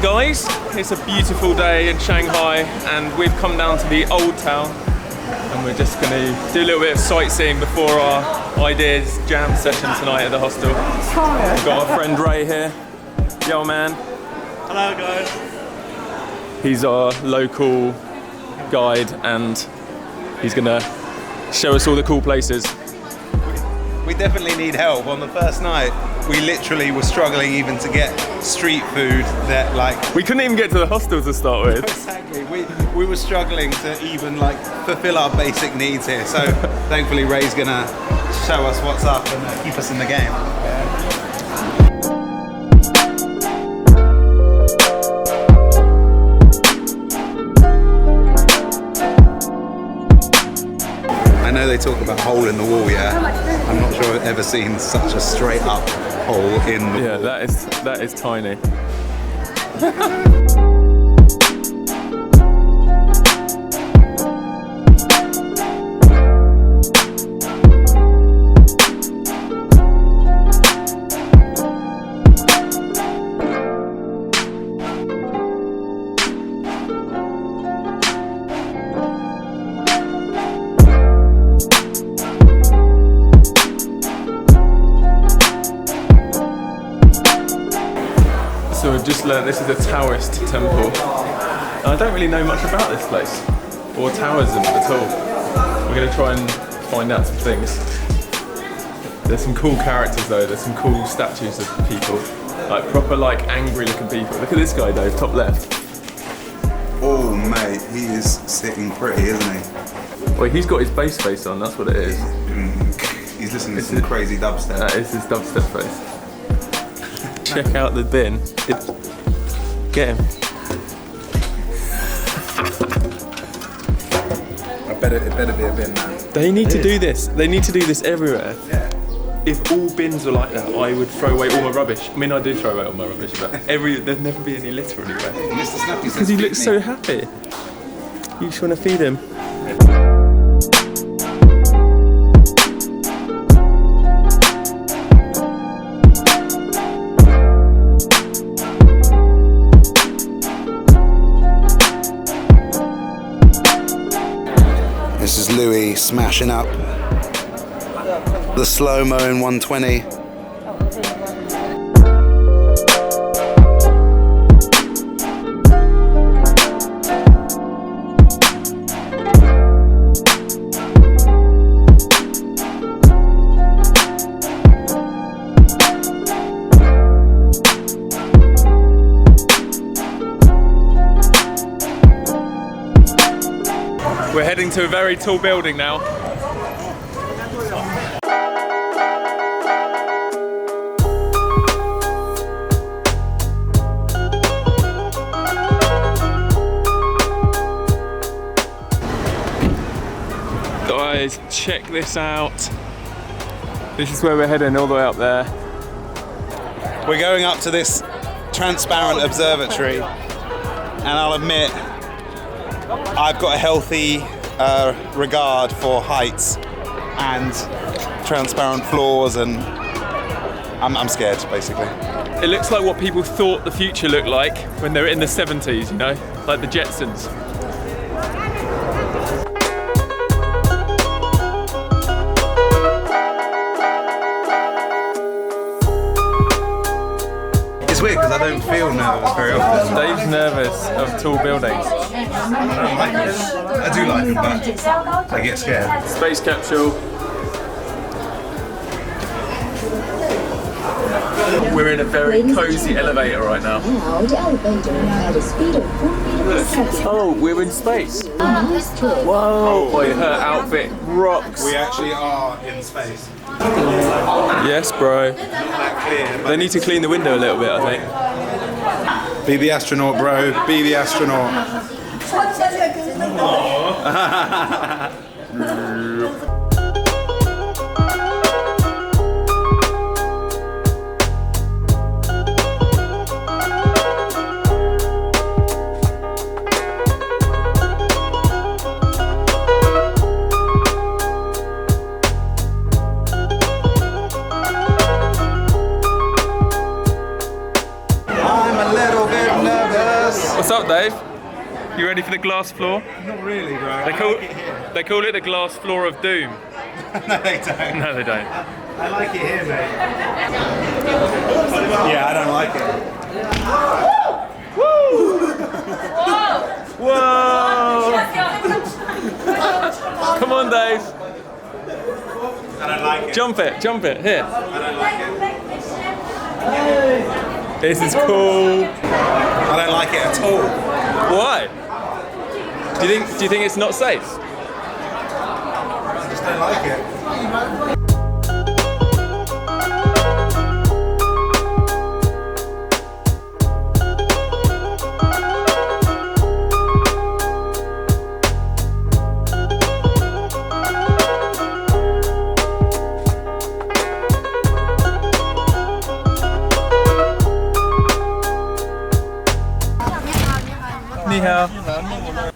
guys, it's a beautiful day in Shanghai and we've come down to the old town and we're just going to do a little bit of sightseeing before our ideas jam session tonight at the hostel. We've got our friend Ray here. Yo man. Hello guys. He's our local guide and he's going to show us all the cool places. We definitely need help. On the first night, we literally were struggling even to get street food that we couldn't even get to the hostel to start with. Exactly. We were struggling to even fulfill our basic needs here. So thankfully Ray's gonna show us what's up and keep us in the game. I know they talk about hole in the wall, yeah? I'm not sure I've ever seen such a straight up hole in the wall. Yeah, that is tiny. So we've just learned this is a Taoist temple. And I don't really know much about this place, or Taoism at all. We're going to try and find out some things. There's some cool characters though, there's some cool statues of people. Proper angry looking people. Look at this guy though, top left. Oh mate, he is sitting pretty, isn't he? Well, he's got his bass face on, that's what it is. He's listening to some crazy dubstep. That is his dubstep face. Check out the bin. Get him. It better be a bin now. They need to do this. They need to do this everywhere. Yeah. If all bins were like that, I would throw away all my rubbish. I mean, I do throw away all my rubbish, but there'd never be any litter anywhere. Mr. Snappy says Because he looks so happy. You just want to feed him. This is Louis smashing up the slow-mo in 120. We're heading to a very tall building now. Guys, check this out. This is where we're heading, all the way up there. We're going up to this transparent observatory, and I'll admit, I've got a healthy regard for heights and transparent floors, and I'm scared, basically. It looks like what people thought the future looked like when they were in the 70s, you know? Like the Jetsons. It's weird because I don't feel nervous very often. Dave's nervous of tall buildings. I don't like it. I do like them, but I get scared. Space capsule. We're in a very cozy elevator right now. Oh, we're in space. Whoa, boy, her outfit rocks. We actually are in space. Yes, bro. Not that clear. They need to clean the window a little bit, I think. Be the astronaut, bro. Be the astronaut. I'm a little bit nervous. You ready for the glass floor? Not really, bro. They call it the glass floor of doom. No, they don't. No, they don't. I like it here, mate. Yeah, I don't like it. Whoa! Come on, Dave. I don't like it. Jump it, here. I don't like it. This is cool. I don't like it at all. Why? Do you think it's not safe? I just don't like it.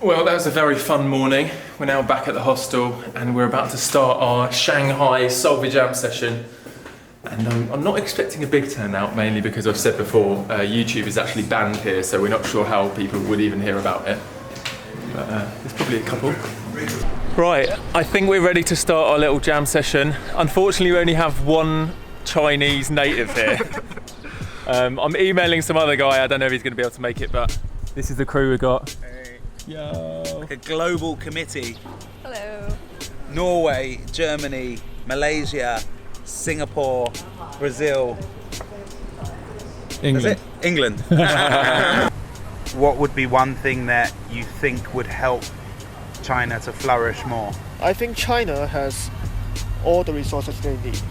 Well, that was a very fun morning. We're now back at the hostel and we're about to start our Shanghai Solve Jam session. And I'm not expecting a big turnout, mainly because I've said before, YouTube is actually banned here, so we're not sure how people would even hear about it. But there's probably a couple. Right, I think we're ready to start our little jam session. Unfortunately, we only have one Chinese native here. I'm emailing some other guy, I don't know if he's going to be able to make it, but this is the crew we got. Hey. Yo. Like a global committee. Hello. Norway, Germany, Malaysia, Singapore, Brazil. England. England. What would be one thing that you think would help China to flourish more? I think China has all the resources they need.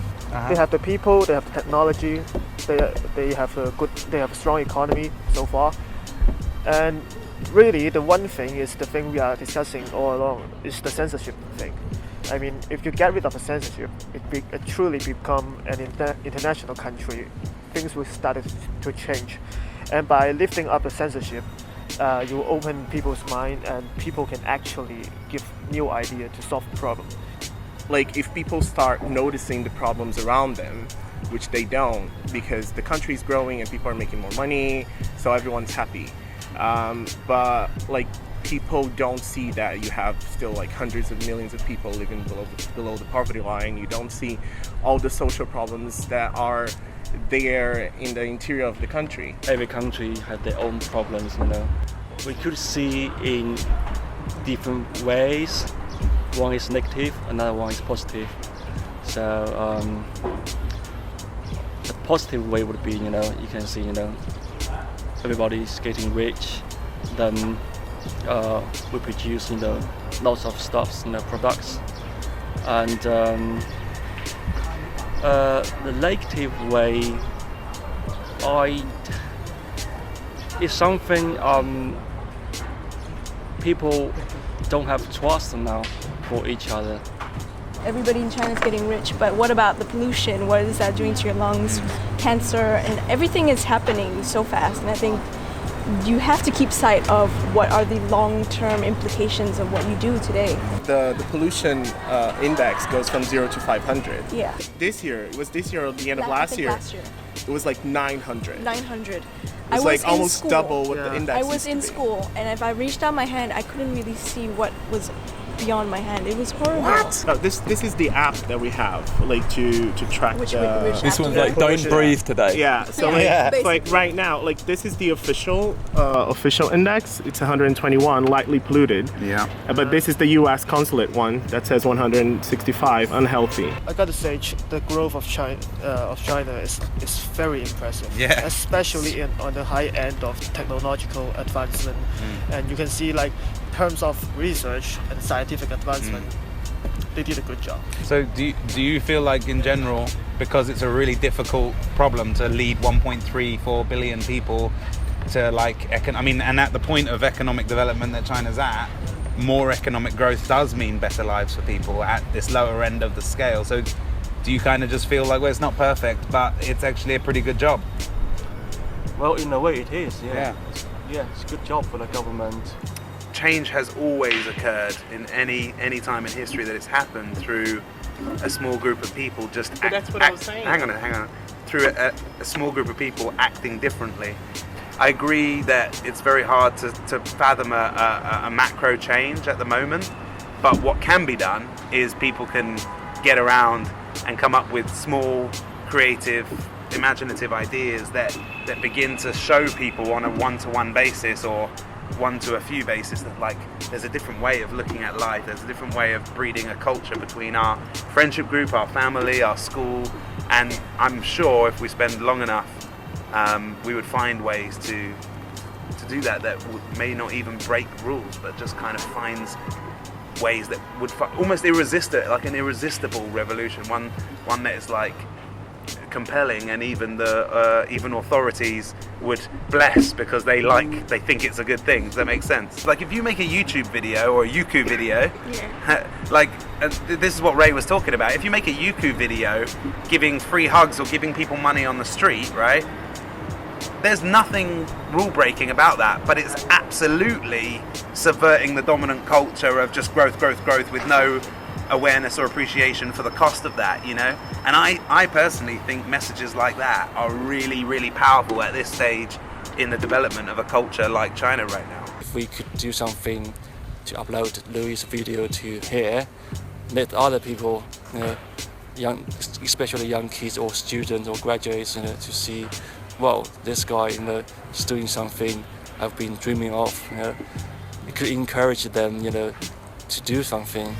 They have the people, they have the technology, they have a strong economy so far. And really, the one thing is the thing we are discussing all along is the censorship thing. I mean, if you get rid of the censorship, it truly become an international country. Things will start to change, and by lifting up the censorship, you open people's mind, and people can actually give new idea to solve the problem. Like, if people start noticing the problems around them, which they don't, because the country is growing and people are making more money, so everyone's happy. But like, people don't see that you have still like hundreds of millions of people living below the poverty line. You don't see all the social problems that are there in the interior of the country. Every country has their own problems, you know. We could see in different ways. One is negative, another one is positive. So the positive way would be, you know, you can see, you know, everybody's getting rich, then we produce, you know, lots of stuffs, you know, products. And the negative way, it's something people don't have trust now for each other. Everybody in China is getting rich, but what about the pollution? What is that doing to your lungs? Cancer, and everything is happening so fast. And I think you have to keep sight of what are the long-term implications of what you do today. The pollution index goes from 0 to 500. Yeah. This year, or the end of last year, it was like 900. 900. It's like almost double what the index I was in school, and if I reached out my hand, I couldn't really see what was beyond my hand. It was horrible. What? This is the app that we have, like to track Which This one's like, don't breathe today. Yeah. So it's like right now, like this is the official index. It's 121, lightly polluted. Yeah. But this is the U.S. consulate one that says 165, unhealthy. I gotta say, the growth of China is very impressive. Yeah. Especially on the high end of technological advancement, and you can see like in terms of research and scientific advancement, they did a good job. So do you feel like in general, because it's a really difficult problem to lead 1.34 billion people to like, and at the point of economic development that China's at, more economic growth does mean better lives for people at this lower end of the scale. So do you kind of just feel like, well, it's not perfect, but it's actually a pretty good job? Well, in a way it is, Yeah. It's a good job for the government. Change has always occurred in any time in history that it's happened through a small group of people But that's what I was saying. Hang on. Through a small group of people acting differently. I agree that it's very hard to fathom a macro change at the moment, but what can be done is people can get around and come up with small, creative, imaginative ideas that begin to show people on a one-to-one basis or one to a few basis that like there's a different way of looking at life, there's a different way of breeding a culture between our friendship group, our family, our school, and I'm sure if we spend long enough we would find ways to do that may not even break rules, but just kind of finds ways that would almost like an irresistible revolution, one that is like compelling, and even authorities would bless because they think it's a good thing. Does that make sense? Like if you make a YouTube video or a Youku video, like this is what Ray was talking about. If you make a Youku video giving free hugs or giving people money on the street, right? There's nothing rule breaking about that, but it's absolutely subverting the dominant culture of just growth with no awareness or appreciation for the cost of that, you know? And I personally think messages like that are really, really powerful at this stage in the development of a culture like China right now. If we could do something to upload Louis' video to here, let other people, especially young kids or students or graduates, to see, wow, this guy, is doing something I've been dreaming of. It could encourage them, to do something.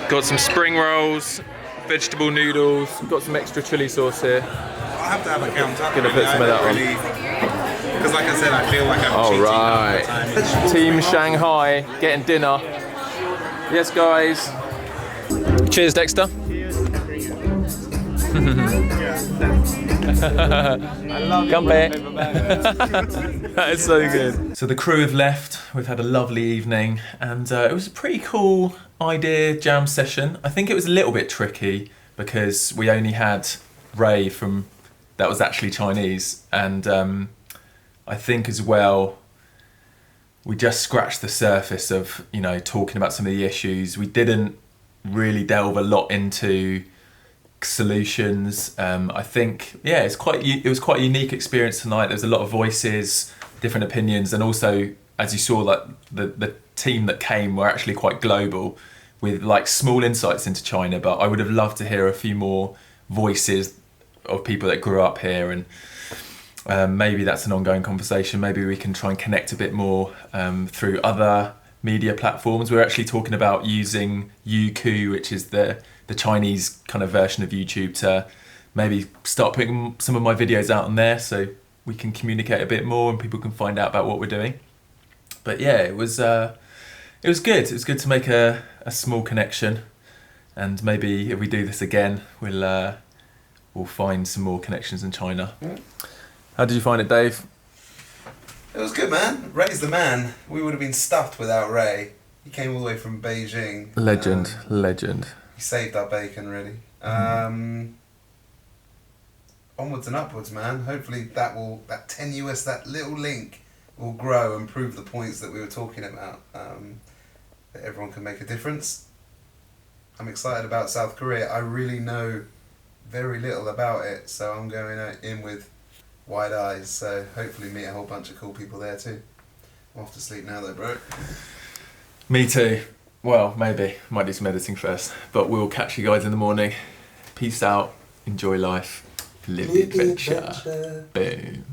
Got some spring rolls, vegetable noodles, got some extra chili sauce here. I have to have a count up. Gonna put some of that on. Because like I said, I feel like I'm cheating right. all the time. Team Shanghai getting dinner. Yes, guys. Cheers, Dexter. I love That is so good. So the crew have left. We've had a lovely evening, and it was a pretty cool idea jam session. I think it was a little bit tricky because we only had Ray that was actually Chinese, and I think as well we just scratched the surface of talking about some of the issues. We didn't really delve a lot into solutions. I think it was quite a unique experience tonight. There's a lot of voices, different opinions, and also as you saw, like the team that came were actually quite global with like small insights into China, but I would have loved to hear a few more voices of people that grew up here, and maybe that's an ongoing conversation. Maybe we can try and connect a bit more through other media platforms. We're actually talking about using Youku, which is the Chinese kind of version of YouTube, to maybe start putting some of my videos out on there so we can communicate a bit more and people can find out about what we're doing. But yeah, it was good. It was good to make a small connection, and maybe if we do this again, we'll find some more connections in China. Yeah. How did you find it, Dave? It was good, man. Ray's the man. We would have been stuffed without Ray. He came all the way from Beijing. Legend. He saved our bacon, really. Onwards and upwards, man. Hopefully that little link will grow and prove the points that we were talking about. That everyone can make a difference. I'm excited about South Korea. I really know very little about it, so I'm going in with wide eyes. So hopefully meet a whole bunch of cool people there too. I'm off to sleep now though, bro. Me too. Well, maybe. Might do some editing first. But we'll catch you guys in the morning. Peace out. Enjoy life. Live the adventure. Boom.